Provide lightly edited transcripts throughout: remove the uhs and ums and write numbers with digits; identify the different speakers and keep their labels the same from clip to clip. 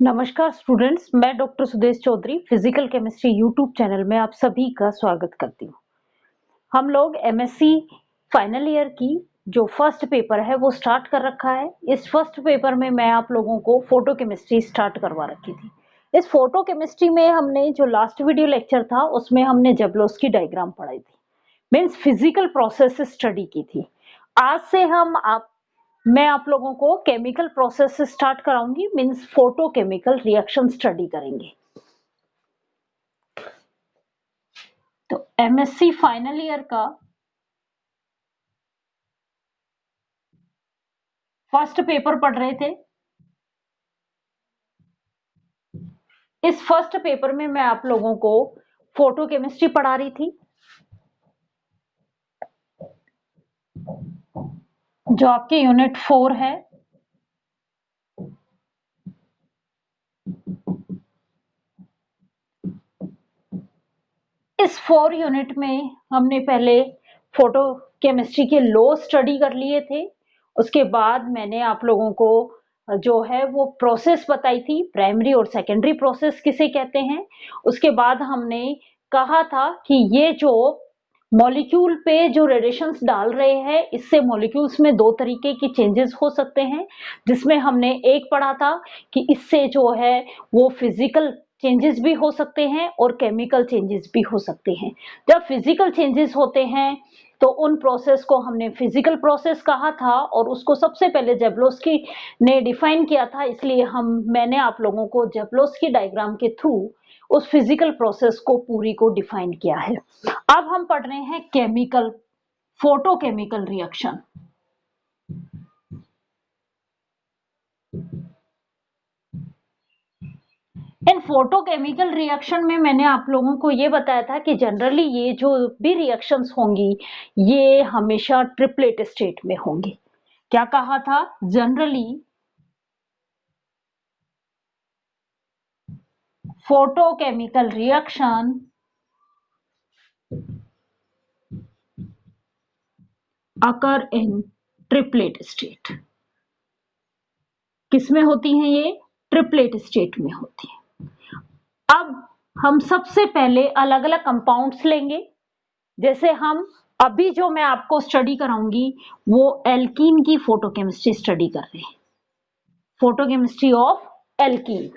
Speaker 1: नमस्कार स्टूडेंट्स, मैं doctor Sudesh Chaudhary physical chemistry YouTube channel में आप सभी का स्वागत करती हूँ। हम लोग एमएससी फाइनल ईयर की जो फर्स्ट पेपर है वो स्टार्ट कर रखा है। इस फर्स्ट पेपर में मैं आप लोगों को फोटो केमिस्ट्री स्टार्ट करवा रखी थी। इस फोटो केमिस्ट्री में हमने जो लास्ट वीडियो लेक्चर था उसमें हमने जबलोस्की डायग्राम पढ़ाई थी, मीन्स फिजिकल प्रोसेस स्टडी की थी। आज से मैं आप लोगों को केमिकल प्रोसेस से स्टार्ट कराऊंगी, means photo chemical reaction study करेंगे। तो एमएससी फाइनल ईयर का फर्स्ट पेपर पढ़ रहे थे। इस फर्स्ट पेपर में मैं आप लोगों को फोटो केमिस्ट्री पढ़ा रही थी, जो आपके यूनिट 4 है। इस 4 यूनिट में हमने पहले फोटो केमिस्ट्री के लॉ स्टडी कर लिए थे। उसके बाद मैंने आप लोगों को जो है वो प्रोसेस बताई थी, प्राइमरी और सेकेंडरी प्रोसेस किसे कहते हैं। उसके बाद हमने कहा था कि ये जो मॉलिक्यूल पे जो रेडिएशंस डाल रहे हैं, इससे मॉलिक्यूल्स में दो तरीके की चेंजेस हो सकते हैं, जिसमें हमने एक पढ़ा था कि इससे जो है वो फिजिकल चेंजेस भी हो सकते हैं और केमिकल चेंजेस भी हो सकते हैं। जब फिजिकल चेंजेस होते हैं तो उन प्रोसेस को हमने फिजिकल प्रोसेस कहा था और उसको सबसे पहले जबलोस्की ने डिफाइन किया था, इसलिए मैंने आप लोगों को जबलोस्की डायग्राम के थ्रू उस फिजिकल प्रोसेस को पूरी को डिफाइन किया है। अब हम पढ़ रहे हैं केमिकल फोटोकेमिकल रिएक्शन। इन फोटोकेमिकल रिएक्शन में मैंने आप लोगों को ये बताया था कि जनरली ये जो भी रिएक्शंस होंगी ये हमेशा ट्रिपलेट स्टेट में होंगी। क्या कहा था? जनरली फोटोकेमिकल रिएक्शन अकर इन ट्रिपलेट स्टेट। किसमें होती हैं ये? ट्रिपलेट स्टेट में होती है। अब हम सबसे पहले अलग अलग कंपाउंड्स लेंगे। जैसे हम अभी जो मैं आपको स्टडी कराऊंगी वो एल्कीन की फोटोकेमिस्ट्री स्टडी कर रहे हैं, फोटोकेमिस्ट्री ऑफ एल्कीन।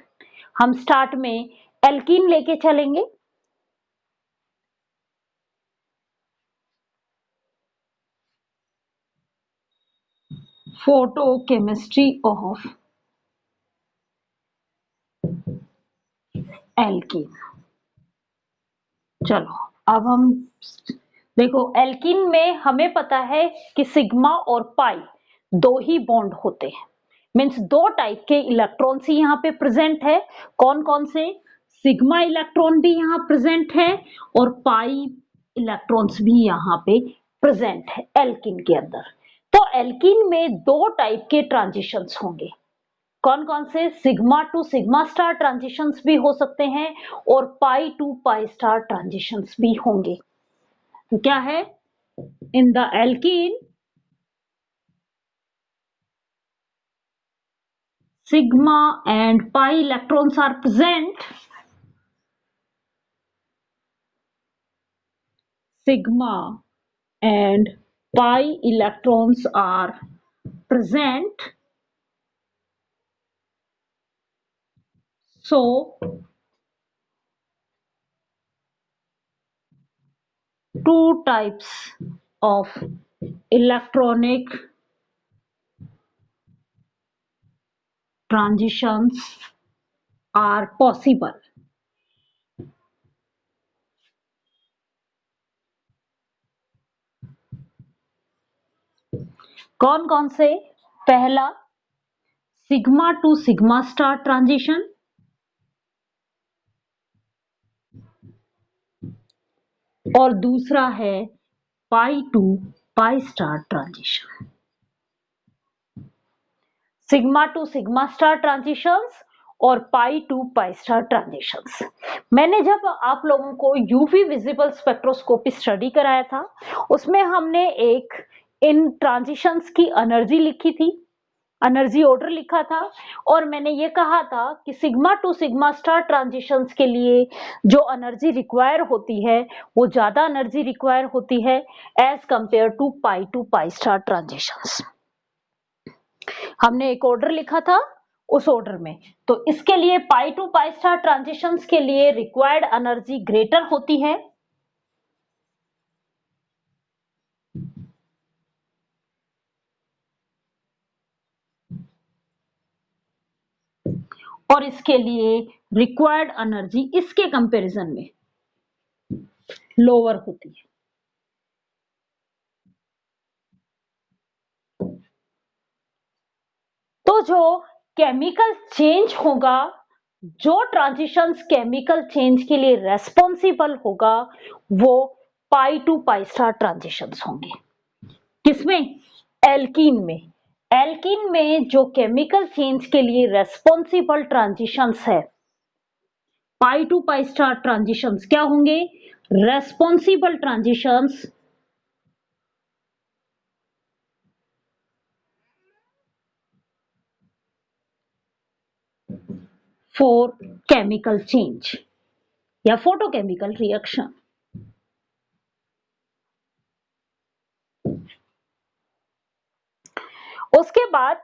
Speaker 1: हम स्टार्ट में एल्कीन लेके चलेंगे। Photochemistry of alkene. चलो अब हम देखो, एल्कीन में हमें पता है कि सिग्मा और पाई दो ही बॉन्ड होते हैं, मीन्स दो टाइप के इलेक्ट्रॉन्स ही यहाँ पे प्रेजेंट है। कौन कौन से? सिग्मा इलेक्ट्रॉन भी यहाँ प्रेजेंट है और पाई इलेक्ट्रॉन्स भी यहाँ पे प्रेजेंट है एल्कीन के अंदर। तो एल्कीन में दो टाइप के ट्रांजिशंस होंगे। कौन कौन से? Sigma to sigma star transitions भी हो सकते हैं और pi to pi star transitions भी होंगे। तो क्या है? In the alkene sigma and pi electrons are present. Sigma and pi electrons are present. So two types of electronic transitions are possible. कौन कौन से? पहला sigma to sigma star transition, और दूसरा है pi to pi star transition. Sigma to sigma star transitions और pi to pi star transitions. मैंने जब आप लोगों को यूवी विजिबल स्पेक्ट्रोस्कोपी स्टडी कराया था उसमें हमने एक इन ट्रांजिशंस की एनर्जी लिखी थी। एनर्जी ऑर्डर लिखा था और मैंने ये कहा था कि sigma to sigma star transitions के लिए जो एनर्जी रिक्वायर होती है वो ज्यादा एनर्जी रिक्वायर होती है as compare to pi to pi star transitions. हमने एक ऑर्डर लिखा था उस ऑर्डर में, तो इसके लिए पाई टू पाई स्टार ट्रांजिशंस के लिए रिक्वायर्ड एनर्जी ग्रेटर होती है और इसके लिए रिक्वायर्ड एनर्जी इसके कंपैरिजन में लोअर होती है। तो जो केमिकल चेंज होगा, जो ट्रांजिशंस केमिकल चेंज के लिए रेस्पॉन्सिबल होगा वो पाई टू पाई स्टार ट्रांजिशंस होंगे। किसमें? एल्कीन में। एल्कीन में जो केमिकल चेंज के लिए रेस्पॉन्सिबल ट्रांजिशंस है pi to pi star transitions क्या होंगे? Responsible transitions for chemical change या फोटोकेमिकल रिएक्शन। उसके बाद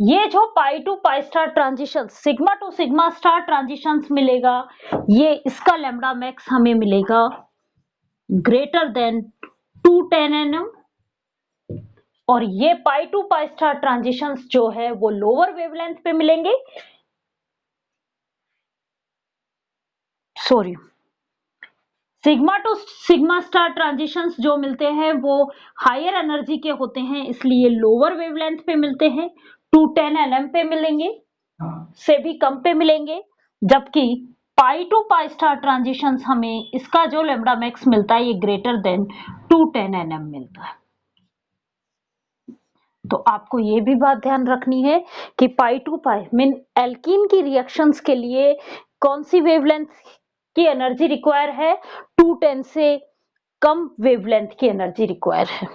Speaker 1: ये जो pi to pi star transition sigma to sigma star transitions मिलेगा, ये इसका लैम्डा मैक्स हमें मिलेगा ग्रेटर देन 210 nm और ये पाई टू पाई स्टार ट्रांजिशंस जो है वो लोअर वेवलेंथ पे मिलेंगे। Sorry, sigma to sigma star transitions जो मिलते हैं वो हायर एनर्जी के होते हैं, इसलिए लोअर वेवलेंथ पे मिलते हैं, 210 nm पे मिलेंगे, से भी कम पे मिलेंगे। जबकि पाई टू पाई स्टार ट्रांजिशंस हमें इसका जो लैम्डा मैक्स मिलता है ये ग्रेटर देन 210 nm मिलता है। तो आपको ये भी बात ध्यान रखनी है कि पाई टू पाई मीन एल्कीन की रिएक्शंस के लिए कौन सी वेवलेंथ की एनर्जी रिक्वायर है? 210 से कम वेवलेंथ की एनर्जी रिक्वायर है।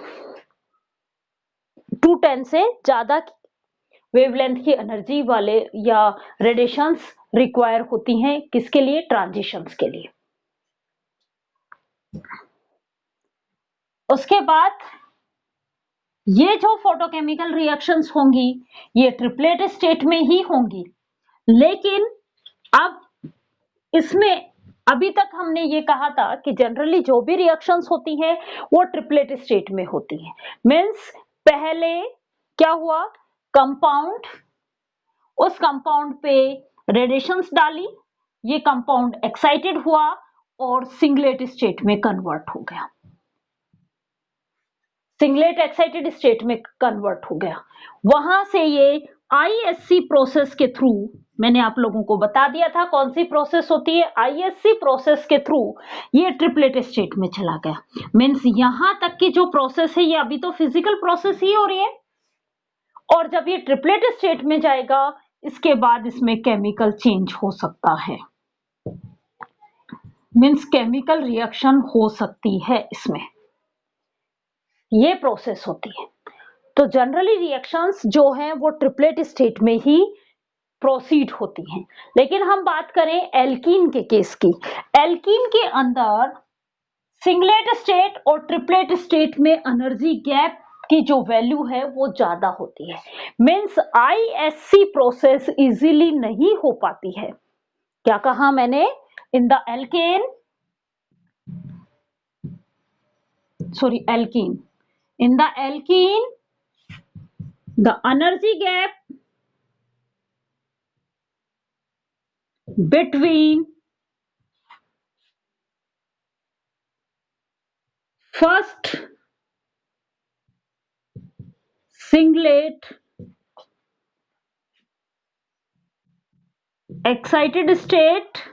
Speaker 1: 210 से ज्यादा वेवलेंथ की एनर्जी वाले या रेडिएशंस रिक्वायर होती हैं किसके लिए? ट्रांजिशंस के लिए। उसके बाद ये जो फोटोकेमिकल रिएक्शंस होंगी ये ट्रिपलेट स्टेट में ही होंगी, लेकिन अब इसमें अभी तक हमने ये कहा था कि जनरली जो भी रिएक्शंस होती हैं वो ट्रिपलेट स्टेट में होती हैं। मींस पहले क्या हुआ? कंपाउंड, उस कंपाउंड पे रेडिएशंस डाली, ये कंपाउंड एक्साइटेड हुआ और सिंगलेट स्टेट में कन्वर्ट हो गया, सिंगलेट एक्साइटेड स्टेट में कन्वर्ट हो गया। वहां से ये आईएससी प्रोसेस के थ्रू, मैंने आप लोगों को बता दिया था कौन सी प्रोसेस होती है, आईएससी प्रोसेस के थ्रू ये ट्रिपलेट स्टेट में चला गया। मींस यहां तक की जो प्रोसेस है ये अभी तो फिजिकल प्रोसेस ही हो रही है और जब ये ट्रिपलेट स्टेट में जाएगा इसके बाद इसमें केमिकल चेंज हो सकता है, मींस केमिकल रिएक्शन हो सकती है इसमें, ये प्रोसेस होती है। तो जनरली रिएक्शंस जो हैं वो ट्रिपलेट स्टेट में ही प्रोसीड होती हैं। लेकिन हम बात करें एल्कीन के केस की, एल्कीन के अंदर सिंगलेट स्टेट और ट्रिपलेट स्टेट में एनर्जी गैप की जो वैल्यू है वो ज्यादा होती है। मींस आईएससी प्रोसेस इजीली नहीं हो पाती है। क्या कहा मैंने? In the alkene, sorry alkene, in the alkene the energy gap between first singlet excited state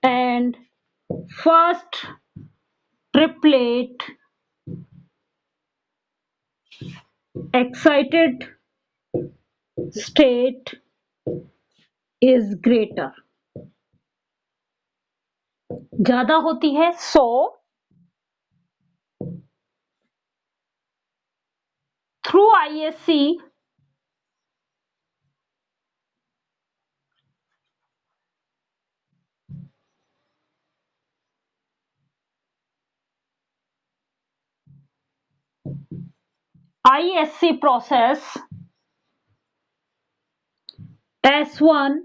Speaker 1: and first triplet excited state is greater, ज्यादा होती है। सो through ISC, process, S1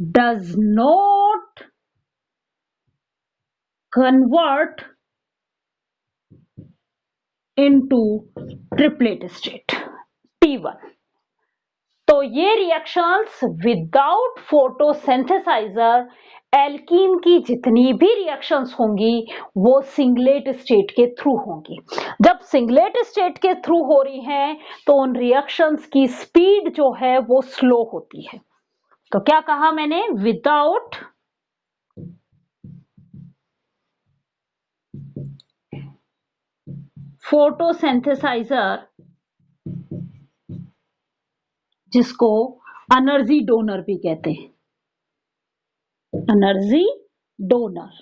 Speaker 1: does not convert into triplet state, T1। तो ये reactions without फोटोसिंथेसाइजर, alkene की जितनी भी reactions होंगी वो सिंगलेट स्टेट के थ्रू होंगी। जब सिंगलेट स्टेट के थ्रू हो रही हैं तो उन रिएक्शंस की स्पीड जो है वो स्लो होती है। तो क्या कहा मैंने? विदाउट फोटोसिंथेसाइजर, जिसको एनर्जी डोनर भी कहते हैं, एनर्जी डोनर,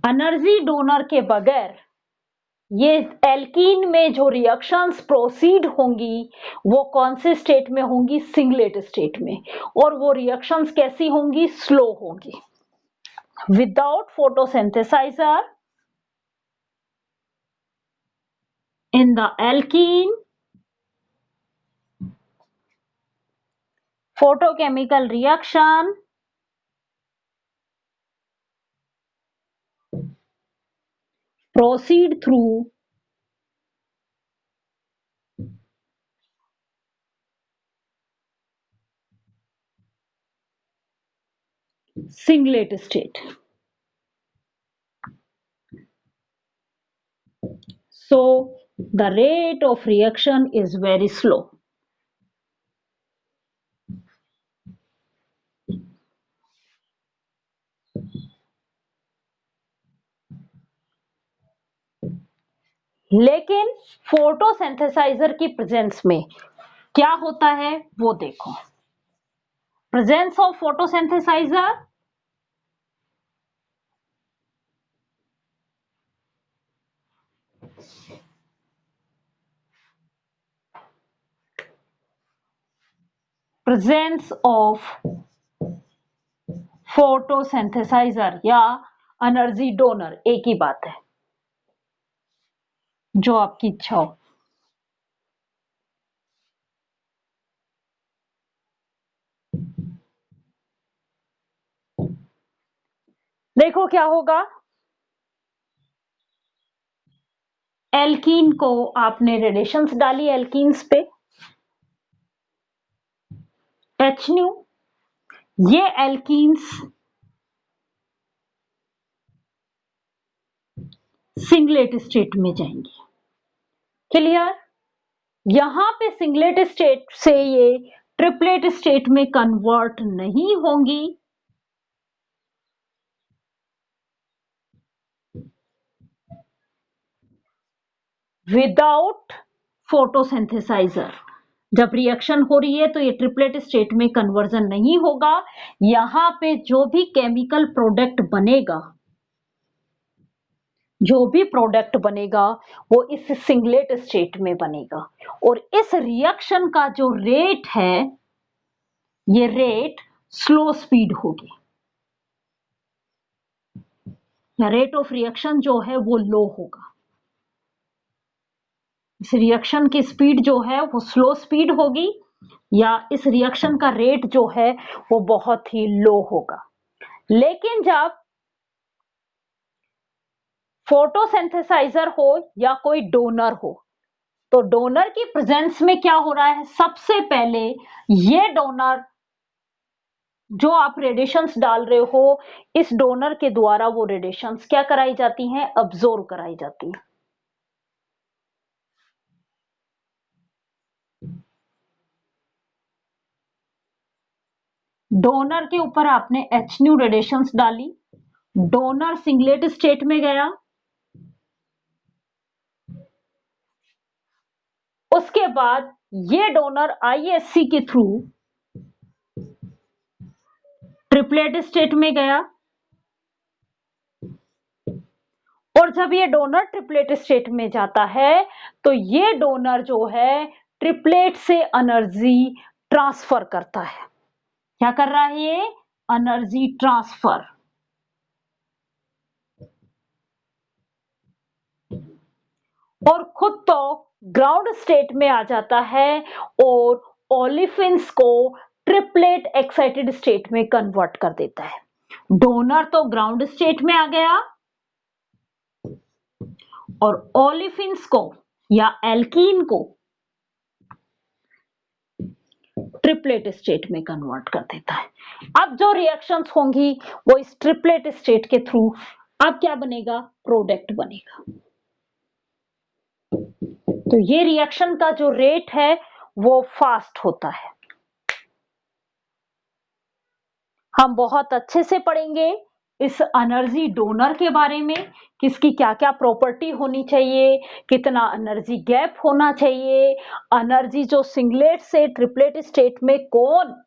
Speaker 1: एनर्जी डोनर के बगैर ये एल्कीन में जो रिएक्शंस प्रोसीड होंगी वो कौन से स्टेट में होंगी? सिंगलेट स्टेट में। और वो रिएक्शंस कैसी होंगी? स्लो होंगी। Without photosynthesiser in the alkene, photochemical reaction proceed through singlet state. So the rate of reaction is very slow. लेकिन फोटोसिंथेसाइजर की प्रेजेंस में क्या होता है वो देखो। प्रेजेंस ऑफ फोटोसिंथेसाइजर, प्रेजेंस ऑफ फोटोसिंथेसाइजर या एनर्जी डोनर, एक ही बात है, जो आपकी इच्छा हो। देखो क्या होगा, एल्कीन को आपने रेडिएशंस डाली एल्कीन्स पे, HNu, ये एल्कीन्स सिंगलेट स्टेट में जाएंगे। क्लियर? यहां पे सिंगलेट स्टेट से ये ट्रिपलेट स्टेट में कन्वर्ट नहीं होंगी, विदाउट फोटोसिंथेसाइजर। जब रिएक्शन हो रही है तो ये ट्रिपलेट स्टेट में कन्वर्जन नहीं होगा। यहां पे जो भी केमिकल प्रोडक्ट बनेगा, जो भी प्रोडक्ट बनेगा वो इस सिंगलेट स्टेट में बनेगा। और इस रिएक्शन का जो रेट है, ये रेट स्लो स्पीड होगी, या रेट ऑफ रिएक्शन जो है वो लो होगा। इस रिएक्शन की स्पीड जो है वो स्लो स्पीड होगी, या इस रिएक्शन का रेट जो है वो बहुत ही लो होगा। लेकिन जब फोटोसिंथेसाइजर हो या कोई डोनर हो, तो डोनर की प्रेजेंस में क्या हो रहा है? सबसे पहले ये डोनर जो आप रेडिएशंस डाल रहे हो, इस डोनर के द्वारा वो रेडिएशंस क्या कराई जाती हैं? अब्सॉर्ब कराई जाती हैं। डोनर के ऊपर आपने HNu रेडिएशंस डाली, डोनर सिंगलेट स्टेट में गया, उसके बाद ये डोनर ISC के थ्रू ट्रिपलेट स्टेट में गया, और जब ये डोनर ट्रिपलेट स्टेट में जाता है तो ये डोनर जो है ट्रिपलेट से एनर्जी ट्रांसफर करता है। क्या कर रहा है ये? Energy transfer. और खुद तो ग्राउंड स्टेट में आ जाता है और ओलिफिन्स को ट्रिपलेट एक्साइटेड स्टेट में कन्वर्ट कर देता है। डोनर तो ग्राउंड स्टेट में आ गया और ओलिफिन्स को या एल्कीन को ट्रिपलेट स्टेट में कन्वर्ट कर देता है। अब जो रिएक्शंस होंगी वो इस ट्रिपलेट स्टेट के थ्रू अब क्या बनेगा? प्रोडक्ट बनेगा। तो ये रिएक्शन का जो रेट है वो फास्ट होता है। हम बहुत अच्छे से पढ़ेंगे इस एनर्जी डोनर के बारे में, किसकी क्या क्या प्रॉपर्टी होनी चाहिए, कितना एनर्जी गैप होना चाहिए, एनर्जी जो सिंगलेट से ट्रिपलेट स्टेट में कौन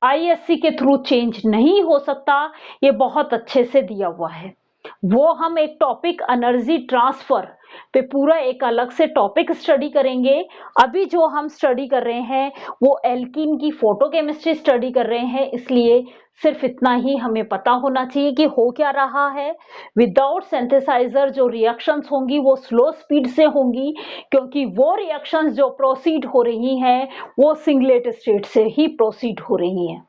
Speaker 1: आईएससी के थ्रू चेंज नहीं हो सकता, ये बहुत अच्छे से दिया हुआ है। वो हम एक टॉपिक एनर्जी ट्रांसफर पे पूरा एक अलग से टॉपिक स्टडी करेंगे। अभी जो हम स्टडी कर रहे हैं वो एल्कीन की फोटोकेमिस्ट्री स्टडी कर रहे हैं, इसलिए सिर्फ इतना ही हमें पता होना चाहिए कि हो क्या रहा है। विदाउट सिंथेसाइजर जो रिएक्शंस होंगी वो स्लो स्पीड से होंगी, क्योंकि वो रिएक्शंस जो प्रोसीड हो रही हैं वो सिंगलेट स्टेट से ही प्रोसीड हो रही हैं।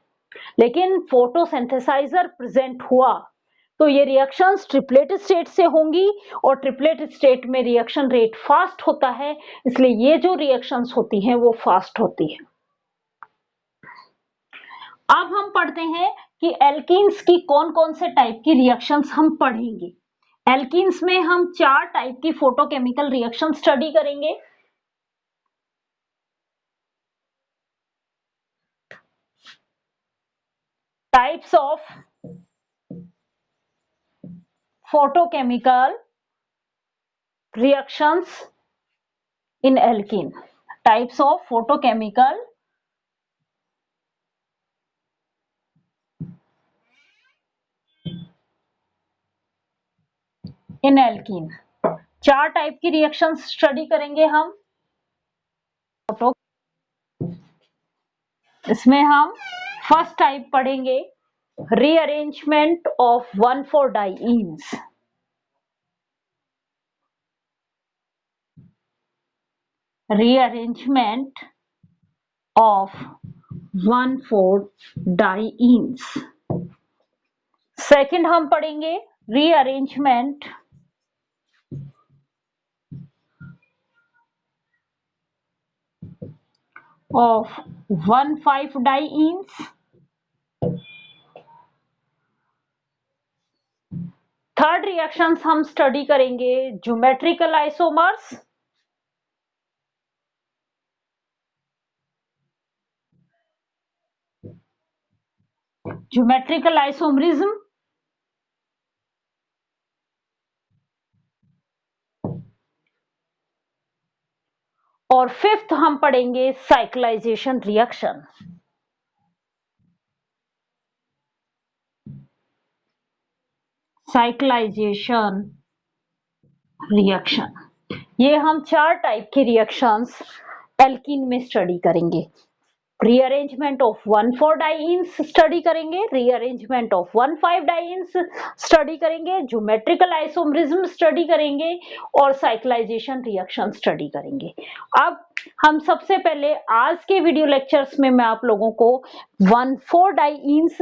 Speaker 1: लेकिन फोटोसिंथेसाइजर प्रेजेंट हुआ तो ये रिएक्शंस ट्रिपलेट स्टेट से होंगी और ट्रिपलेट स्टेट में रिएक्शन रेट फास्ट होता है, इसलिए ये जो रिएक्शंस होती हैं वो फास्ट होती हैं। अब हम पढ़ते हैं कि एल्कीन्स की कौन कौन से टाइप की रिएक्शंस हम पढ़ेंगे। एल्कीन्स में हम 4 टाइप की फोटोकेमिकल रिएक्शन स्टडी करेंगे। Types of photochemical reactions in alkene. Types of photochemical in alkene. 4 type की रिएक्शंस स्टडी करेंगे हम। इसमें हम फर्स्ट टाइप पढ़ेंगे rearrangement of one four dienes. Rearrangement of one four dienes. Second हम पढ़ेंगे rearrangement of one five dienes. Third reactions हम स्टडी करेंगे ज्योमेट्रिकल आइसोमर्स। Geometrical isomerism. और फिफ्थ हम पढ़ेंगे साइक्लाइजेशन रिएक्शन। साइक्लाइजेशन रिएक्शन, ये हम 4 टाइप के रिएक्शंस एल्कीन में स्टडी करेंगे। रीअरेंजमेंट ऑफ 1,4-डाइईन्स स्टडी करेंगे, रीअरेंजमेंट ऑफ 1,5-डाइईन्स स्टडी करेंगे, ज्योमेट्रिकल आइसोमरिज्म स्टडी करेंगे और साइक्लाइजेशन रिएक्शन स्टडी करेंगे। अब हम सबसे पहले आज के वीडियो लेक्चर्स में मैं आप लोगों को 1,4-डाइईन्स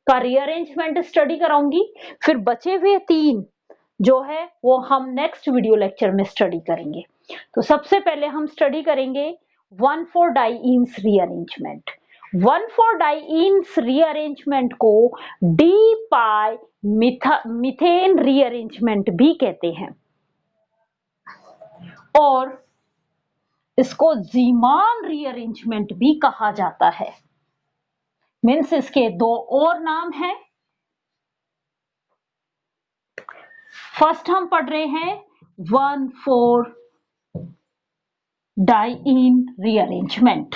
Speaker 1: का रीअरेंजमेंट स्टडी कराऊंगी, फिर बचे हुए 3 जो है वो हम नेक्स्ट वीडियो लेक्चर में स्टडी करेंगे। तो सबसे पहले हम स्टडी करेंगे 1,4-डाइईन्स रीअरेंजमेंट। 1,4-डाइईन्स रीअरेंजमेंट को डी पाई मीथेन रीअरेंजमेंट भी कहते हैं और इसको जीमान रीअरेंजमेंट भी कहा जाता है। मीन्स इसके 2 और नाम हैं। फर्स्ट हम पढ़ रहे हैं 1,4-डाइईन रीअरेंजमेंट।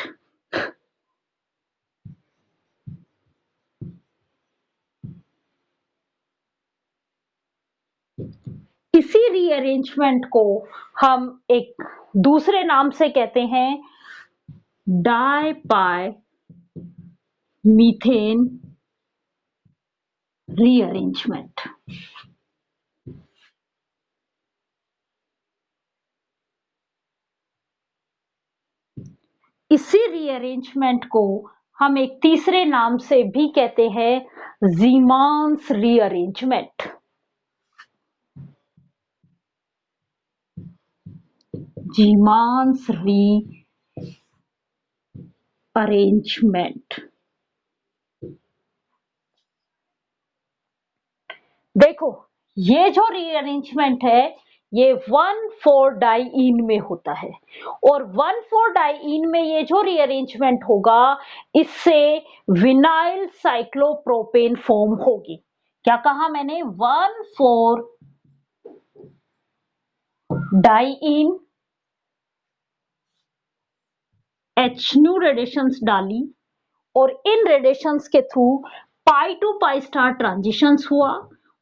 Speaker 1: इसी रीअरेंजमेंट को हम एक दूसरे नाम से कहते हैं डाइपाई मीथेन रीअरेंजमेंट। इसी रीअरेंजमेंट को हम एक तीसरे नाम से भी कहते हैं ज़ीमान्स रीअरेंजमेंट। ज़ीमान्स रीअरेंजमेंट। देखो, ये जो रीअरेंजमेंट है ये 1,4-डाइईन में होता है और 1,4-डाइईन में ये जो रीअरेंजमेंट होगा इससे विनाइल साइक्लोप्रोपेन फॉर्म होगी। क्या कहा मैंने? 1,4-डाइईन HNO रेडिएशंस डाली और इन रेडिएशंस के through pi to pi star transitions हुआ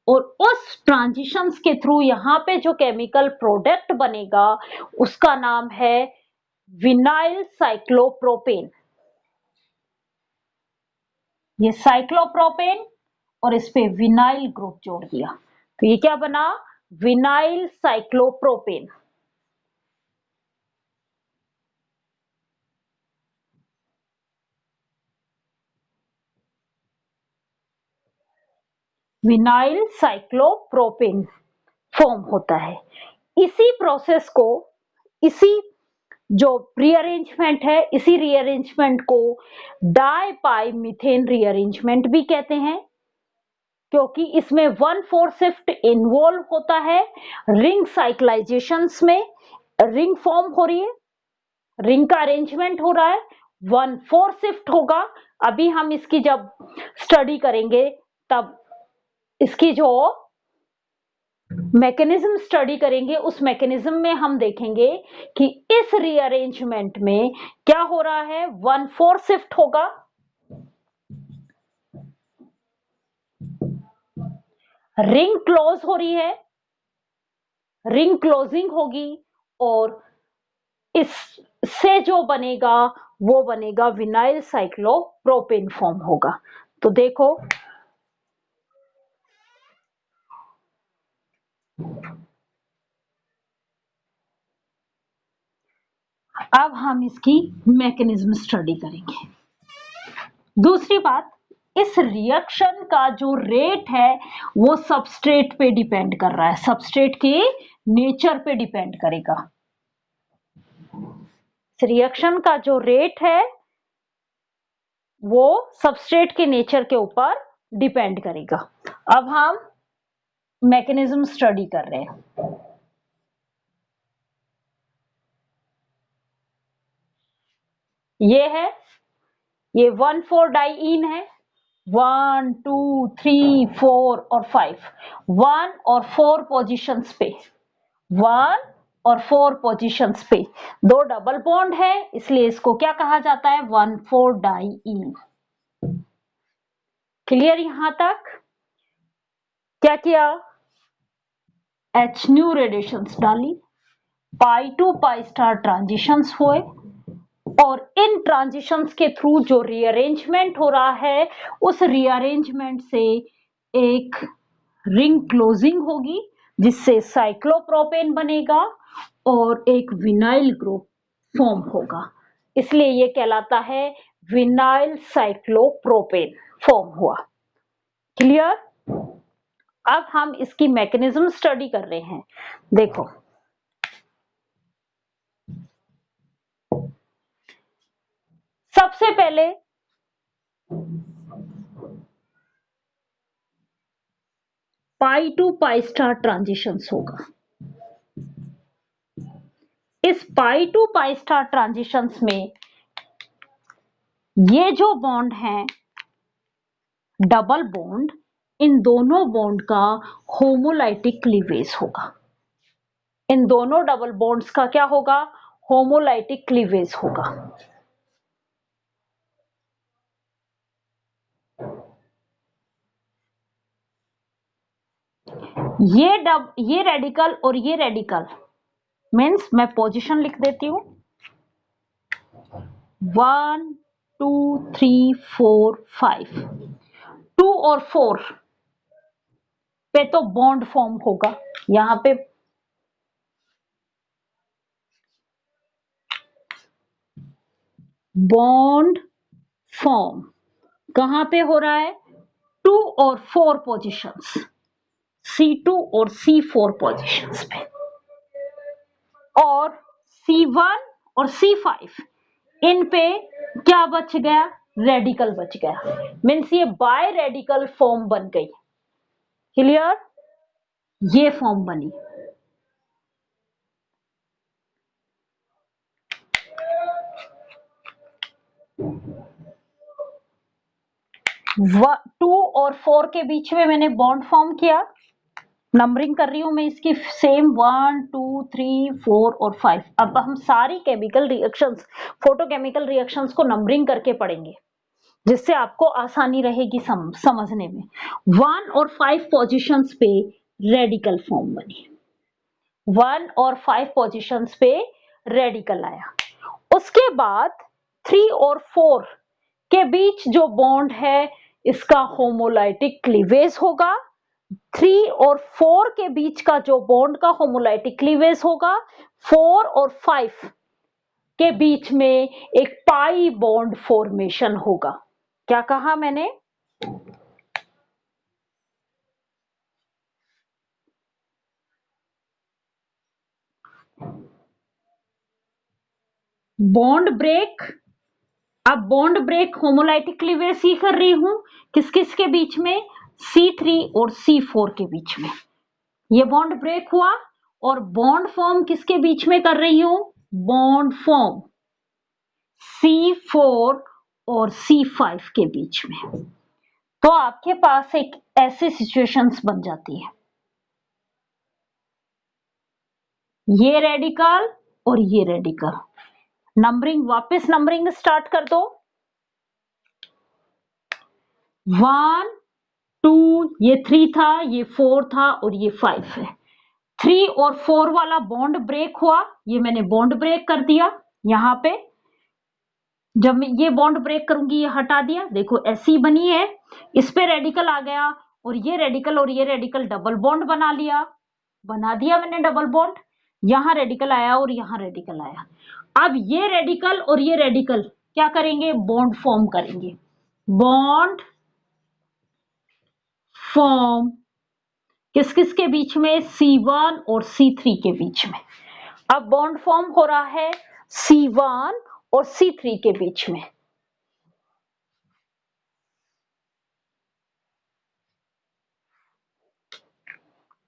Speaker 1: और उस ट्रांजिशंस के थ्रू यहाँ पे जो केमिकल प्रोडक्ट बनेगा उसका नाम है विनाइल साइक्लोप्रोपेन। ये साइक्लोप्रोपेन और इस पे विनाइल ग्रुप जोड़ दिया तो ये क्या बना? Vinyl cyclopropane. Vinyl cyclopropane form होता है। इसी प्रोसेस को, इसी जो रीअरेंजमेंट है, इसी रीअरेंजमेंट को डाइपाई मीथेन रीअरेंजमेंट भी कहते हैं क्योंकि इसमें 1,4 शिफ्ट इन्वॉल्व होता है। रिंग साइक्लाइजेशंस में रिंग फॉर्म हो रही है, रिंग का अरेंजमेंट हो रहा है, 1,4 शिफ्ट होगा। अभी हम इसकी जब स्टडी करेंगे तब इसकी जो मैकेनिज्म स्टडी करेंगे उस मैकेनिज्म में हम देखेंगे कि इस रीअरेंजमेंट में क्या हो रहा है। 1,4 शिफ्ट होगा, रिंग क्लोज हो रही है, रिंग क्लोजिंग होगी और इससे जो बनेगा वो बनेगा विनाइल साइक्लोप्रोपेन फॉर्म होगा। तो देखो अब हम इसकी मैकेनिज्म स्टडी करेंगे। दूसरी बात, इस रिएक्शन का जो रेट है वो सबस्ट्रेट पे डिपेंड कर रहा है, सबस्ट्रेट के नेचर पे डिपेंड करेगा। इस रिएक्शन का जो रेट है वो सबस्ट्रेट के नेचर के ऊपर डिपेंड करेगा। अब हम मैकेनिज्म स्टडी कर रहे हैं। ये है, ये 1,4-डाइईन है, 1 2 3 4 और 5, 1 और 4 पोजीशंस पे, 1 और 4 पोजीशंस पे दो डबल बॉन्ड है इसलिए इसको क्या कहा जाता है? 1,4-डाइईन। क्लियर यहां तक? क्या किया? HNO रेडिएशंस डाली, पाई टू पाई स्टार ट्रांजिशंस हुए और इन ट्रांजिशंस के थ्रू जो रीअरेंजमेंट हो रहा है उस रीअरेंजमेंट से एक रिंग क्लोजिंग होगी जिससे साइक्लोप्रोपेन बनेगा और एक विनाइल ग्रुप फॉर्म होगा, इसलिए ये कहलाता है विनाइल साइक्लोप्रोपेन फॉर्म हुआ। क्लियर? अब हम इसकी मैकेनिज्म स्टडी कर रहे हैं। देखो, सबसे पहले पाई टू पाई स्टार ट्रांजिशंस होगा। इस पाई टू पाई स्टार ट्रांजिशंस में ये जो बॉन्ड है डबल बॉन्ड, इन दोनों बॉन्ड का होमोलाइटिक क्लीवेज होगा। इन दोनों डबल बॉन्ड्स का क्या होगा? होमोलाइटिक क्लीवेज होगा। ये रेडिकल और ये रेडिकल मीन्स मैं पोजीशन लिख देती हूं 1 2 3 4 5 2 और 4 पे तो बॉन्ड फॉर्म होगा यहां पे बॉन्ड फॉर्म कहां पे हो रहा है 2 और 4 पोजीशंस C2 और C4 पोजीशंस पे और C1 और C5 इन पे क्या बच गया रेडिकल बच गया मीन्स ये बाय रेडिकल फॉर्म बन गई क्लियर ये फॉर्म बनी 2 और 4 के बीच में मैंने बॉन्ड फॉर्म किया नंबरिंग कर रही हूं मैं इसकी सेम 1 2 3 4 और 5 अब हम सारी केमिकल रिएक्शंस फोटोकेमिकल रिएक्शंस को नंबरिंग करके पढ़ेंगे जिससे आपको आसानी रहेगी समझने में 1 और 5 पोजीशंस पे रेडिकल फॉर्म बनी 1 और 5 पोजीशंस पे रेडिकल आया उसके बाद 3 और 4 के बीच जो बॉन्ड है इसका होमोलाइटिक क्लीवेज होगा 3 और 4 के बीच का जो बॉन्ड का होमोलाइटिक क्लीवेज होगा 4 और 5 के बीच में एक पाई बॉन्ड फॉर्मेशन होगा क्या कहा मैंने बॉन्ड ब्रेक अब बॉन्ड ब्रेक होमोलाइटिक क्लीवेज ही कर रही हूं किस किस के बीच में C3 और C4 के बीच में ये बॉन्ड ब्रेक हुआ और बॉन्ड फॉर्म किसके बीच में कर रही हूं बॉन्ड फॉर्म C4 और C5 के बीच में तो आपके पास एक ऐसी सिचुएशंस बन जाती है ये रेडिकल और ये रेडिकल नंबरिंग वापस नंबरिंग स्टार्ट कर दो 1 2 ये 3 था ये 4 था और ये 5 है 3 और 4 वाला बॉन्ड ब्रेक हुआ ये मैंने बॉन्ड ब्रेक कर दिया यहां पे जब मैं ये बॉन्ड ब्रेक करूंगी ये हटा दिया देखो ऐसी बनी है इस पे रेडिकल आ गया और ये रेडिकल डबल बॉन्ड बना दिया मैंने डबल बॉन्ड यहां रेडिकल आया और यहां रेडिकल आया अब ये रेडिकल और ये रेडिकल क्या करेंगे बॉन्ड फॉर्म करेंगे बॉन्ड फॉर्म किस किस के बीच में C1 और C3 के बीच में अब बॉन्ड फॉर्म हो रहा है C1 और C3 के बीच में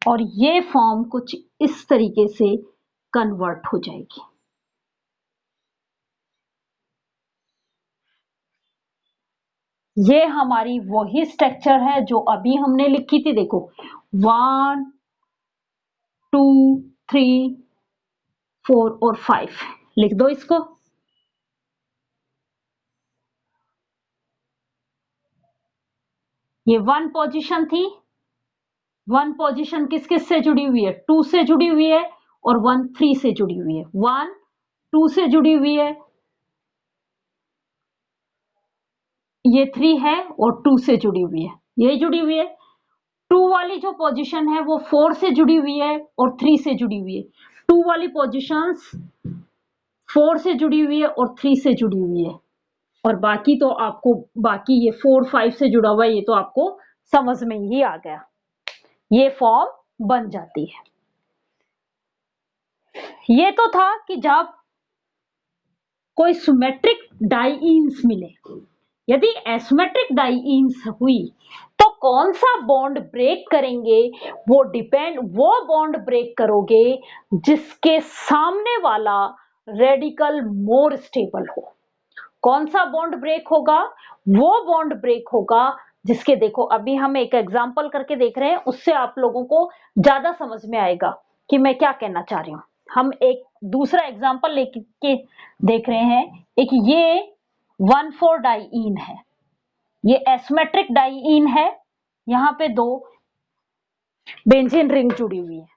Speaker 1: और ये फॉर्म कुछ इस तरीके से कन्वर्ट हो जाएगी ये हमारी वही स्ट्रक्चर है जो अभी हमने लिखी थी देखो 1 2 3 4 और 5 लिख दो इसको ये 1 पोजीशन थी 1 पोजीशन किस किस से जुड़ी हुई है 2 से जुड़ी हुई है और 1 3 से जुड़ी हुई है 1 2 से जुड़ी हुई है ये 3 है और 2 से जुड़ी हुई है ये जुड़ी हुई है 2 वाली जो पोजीशन है वो 4 से जुड़ी हुई है और 3 से जुड़ी हुई है 2 वाली पोजीशंस 4 से जुड़ी हुई है और 3 से जुड़ी हुई है और बाकी तो आपको बाकी ये 4 5 से जुड़ा हुआ है ये तो आपको समझ में ही आ गया ये फॉर्म बन जाती है ये तो था कि जब कोई सिमेट्रिक डाइईन्स मिले यदि एसिमेट्रिक डाइईन्स हुई तो कौन सा बॉन्ड ब्रेक करेंगे वो बॉन्ड ब्रेक करोगे जिसके सामने वाला रेडिकल मोर स्टेबल हो कौन सा बॉन्ड ब्रेक होगा वो बॉन्ड ब्रेक होगा जिसके देखो अभी हम एक एग्जांपल करके देख रहे हैं उससे आप लोगों को ज्यादा समझ में आएगा कि मैं क्या कहना चाह रही हूं हम एक दूसरा एग्जांपल लेके देख रहे हैं एक ये 1,4 डाइईन है ये एसिमेट्रिक डाइईन है यहां पे दो बेंजीन रिंग जुड़ी हुई है।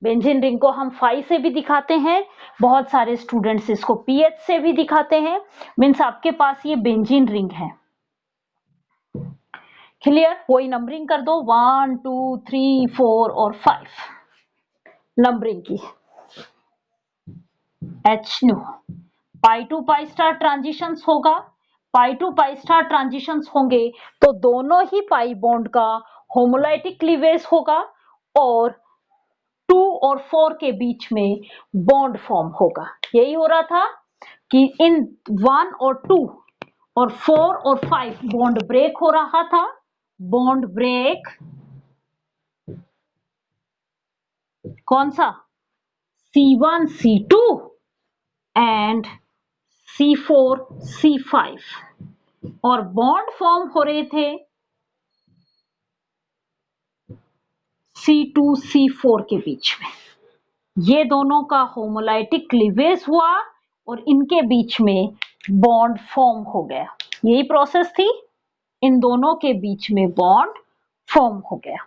Speaker 1: बेंजीन रिंग को हम 5 से भी दिखाते हैं, बहुत सारे स्टूडेंट्स इसको पीएच से भी दिखाते हैं। मीन्स आपके पास ये बेंजीन रिंग है। क्लियर? वही नंबरिंग कर दो 1 2 3 4 और 5 नंबरिंग की। HNO pi to pi star transitions होगा, pi to pi star transitions होंगे तो दोनों ही पाई बॉन्ड का होमोलाइटिक क्लीवेज होगा और 2 और 4 के बीच में बॉन्ड फॉर्म होगा। यही हो रहा था कि इन 1 और 2 और 4 और 5 बॉन्ड ब्रेक हो रहा था। बॉन्ड ब्रेक कौन सा? C1 C2 and C4 C5 और बॉन्ड फॉर्म हो रहे थे C2 C4 के बीच में। ये दोनों का होमोलाइटिक क्लीवेज हुआ और इनके बीच में बॉन्ड फॉर्म हो गया। यही प्रोसेस थी, इन दोनों के बीच में बॉन्ड फॉर्म हो गया।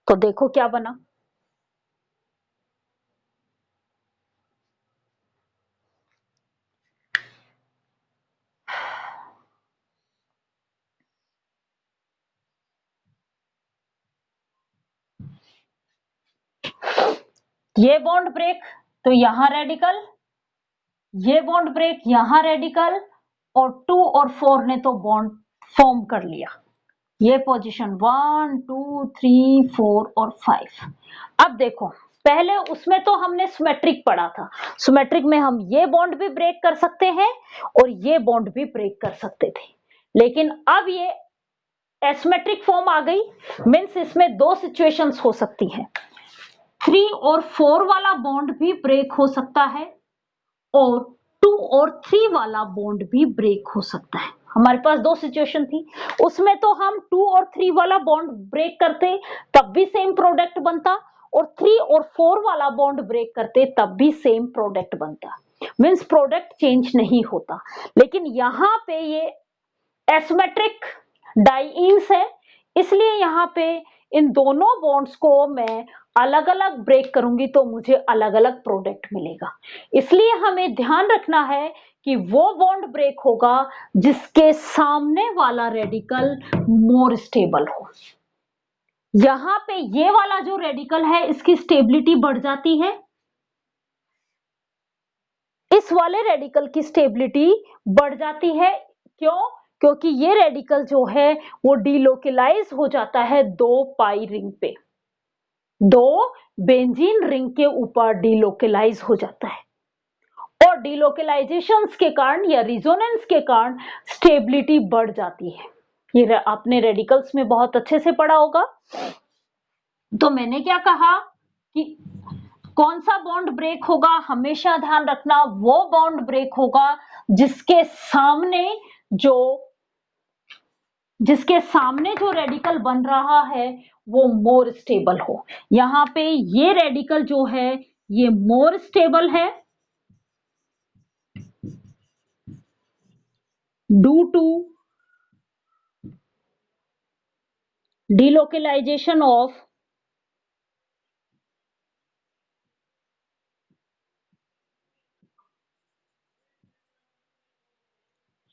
Speaker 1: तो देखो क्या बना। ये बॉन्ड ब्रेक तो यहां रेडिकल, ये बॉन्ड ब्रेक यहां रेडिकल और 2 और 4 ने तो बॉन्ड फॉर्म कर लिया। ये पोजीशन 1 2 3 4 और 5। अब देखो, पहले उसमें तो हमने सिमेट्रिक पढ़ा था। सिमेट्रिक में हम ये बॉन्ड भी ब्रेक कर सकते हैं और ये बॉन्ड भी ब्रेक कर सकते थे, लेकिन अब ये एसिमेट्रिक फॉर्म आ गई। मीन्स इसमें दो सिचुएशंस हो सकती हैं, 3 और 4 वाला बॉन्ड भी ब्रेक हो सकता है और 2 और 3 वाला बॉन्ड भी ब्रेक हो सकता है। हमारे पास दो सिचुएशन थी, उसमें तो हम 2 और 3 वाला बॉन्ड ब्रेक करते तब भी सेम प्रोडक्ट बनता और 3 और 4 वाला बॉन्ड ब्रेक करते तब भी सेम प्रोडक्ट बनता। मीन्स प्रोडक्ट चेंज नहीं होता। लेकिन यहां पे ये एसिमेट्रिक डाइईन्स है, इसलिए यहां पे इन दोनों बॉन्ड्स को मैं अलग अलग ब्रेक करूंगी तो मुझे अलग अलग प्रोडक्ट मिलेगा। इसलिए हमें ध्यान रखना है कि वो बॉन्ड ब्रेक होगा जिसके सामने वाला रेडिकल मोर स्टेबल हो। यहां पे ये वाला जो रेडिकल है इसकी स्टेबिलिटी बढ़ जाती है, इस वाले रेडिकल की स्टेबिलिटी बढ़ जाती है। क्यों? क्योंकि ये रेडिकल जो है वो डीलोकलाइज हो जाता है 2 पाई रिंग पे, 2 बेंजीन रिंग के ऊपर डीलोकलाइज हो जाता है और डीलोकलाइजेशंस के कारण या रिजोनेंस के कारण स्टेबिलिटी बढ़ जाती है। ये आपने रेडिकल्स में बहुत अच्छे से पढ़ा होगा। तो मैंने क्या कहा कि कौन सा बॉन्ड ब्रेक होगा, हमेशा ध्यान रखना वो बॉन्ड ब्रेक होगा जिसके सामने जो रेडिकल बन रहा है वो मोर स्टेबल हो। यहां पे ये रेडिकल जो है ये मोर स्टेबल है due to delocalisation of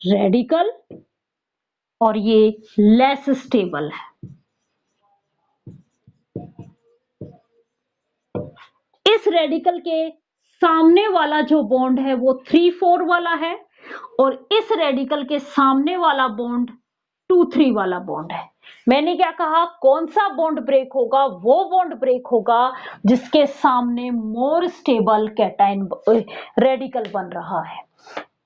Speaker 1: radical और ये लेस स्टेबल है। इस रेडिकल के सामने वाला जो बॉन्ड है वो 3-4 वाला है और इस रेडिकल के सामने वाला बॉन्ड 2-3 वाला बॉन्ड है। मैंने क्या कहा, कौन सा बॉन्ड ब्रेक होगा? वो बॉन्ड ब्रेक होगा जिसके सामने मोर स्टेबल कैटायन रेडिकल बन रहा है।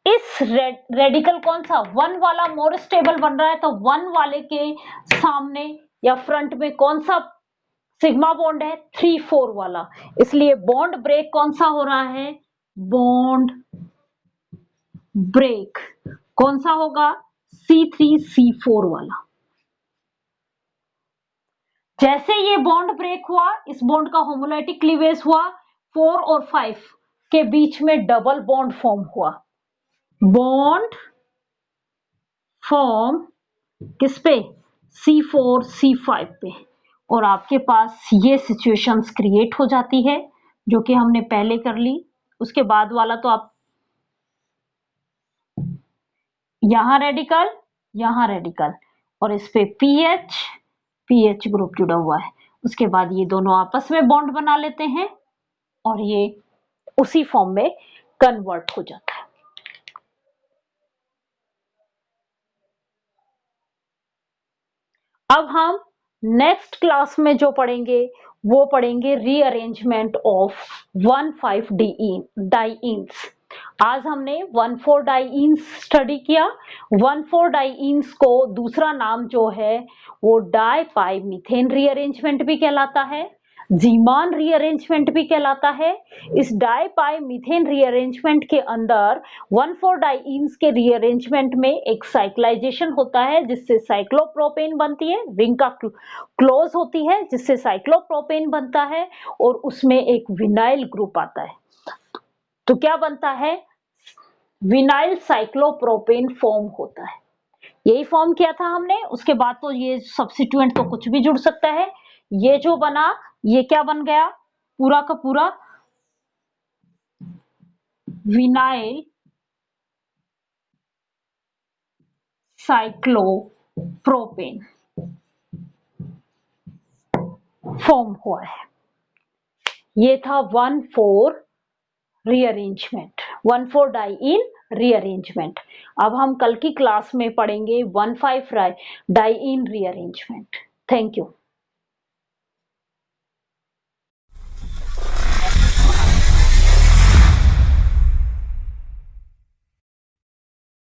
Speaker 1: इस रेडिकल कौन सा 1 वाला मोर स्टेबल बन रहा है, तो 1 वाले के सामने या फ्रंट में कौन सा सिग्मा बॉन्ड है? 3-4 वाला। इसलिए बॉन्ड ब्रेक कौन सा हो रहा है? बॉन्ड ब्रेक कौन सा होगा? C3C4 वाला। जैसे ये बॉन्ड ब्रेक हुआ, इस बॉन्ड का होमोलाइटिक क्लीवेज हुआ, 4 और 5 के बीच में डबल बॉन्ड फॉर्म हुआ। बॉन्ड फॉर्म किस पे? C4 C5 पे, और आपके पास ये सिचुएशंस क्रिएट हो जाती है जो कि हमने पहले कर ली। उसके बाद वाला तो आप यहां रेडिकल और इस पे पीएच ग्रुप जुड़ा हुआ है। उसके बाद ये दोनों आपस में बॉन्ड बना लेते हैं और ये उसी फॉर्म में कन्वर्ट हो जाता है। अब हम नेक्स्ट क्लास में जो पढ़ेंगे वो पढ़ेंगे रीअरेंजमेंट ऑफ 1,5 डाइईन्स। आज हमने 1,4 डाइईन्स स्टडी किया। 1,4 डाइईन्स को दूसरा नाम जो है वो डाई मीथेन रीअरेंजमेंट भी कहलाता है, जीमान रीअरेंजमेंट भी कहलाता है। इस डाई मीथेन रीअरेंजमेंट के अंदर 1,4 डाइईन्स के रीअरेंजमेंट में एक साइक्लाइजेशन होता है जिससे साइक्लोप्रोपेन बनती है, रिंग का क्लोज होती है जिससे साइक्लोप्रोपेन बनता है और उसमें एक विनाइल ग्रुप आता है। तो क्या बनता है? विनाइल साइक्लोप्रोपेन फॉर्म होता है। यही फॉर्म किया था हमने। उसके बाद तो ये सब्स्टिट्यूएंट तो कुछ भी जुड़ सकता है। ये जो बना ये क्या बन गया? पूरा का पूरा विनाइल साइक्लोप्रोपेन फॉर्म हुआ है। ये था 1,4 रीअरेंजमेंट, 1,4 डाइईन रीअरेंजमेंट। अब हम कल की क्लास में पढ़ेंगे 1,5 डाइईन रीअरेंजमेंट। Thank you.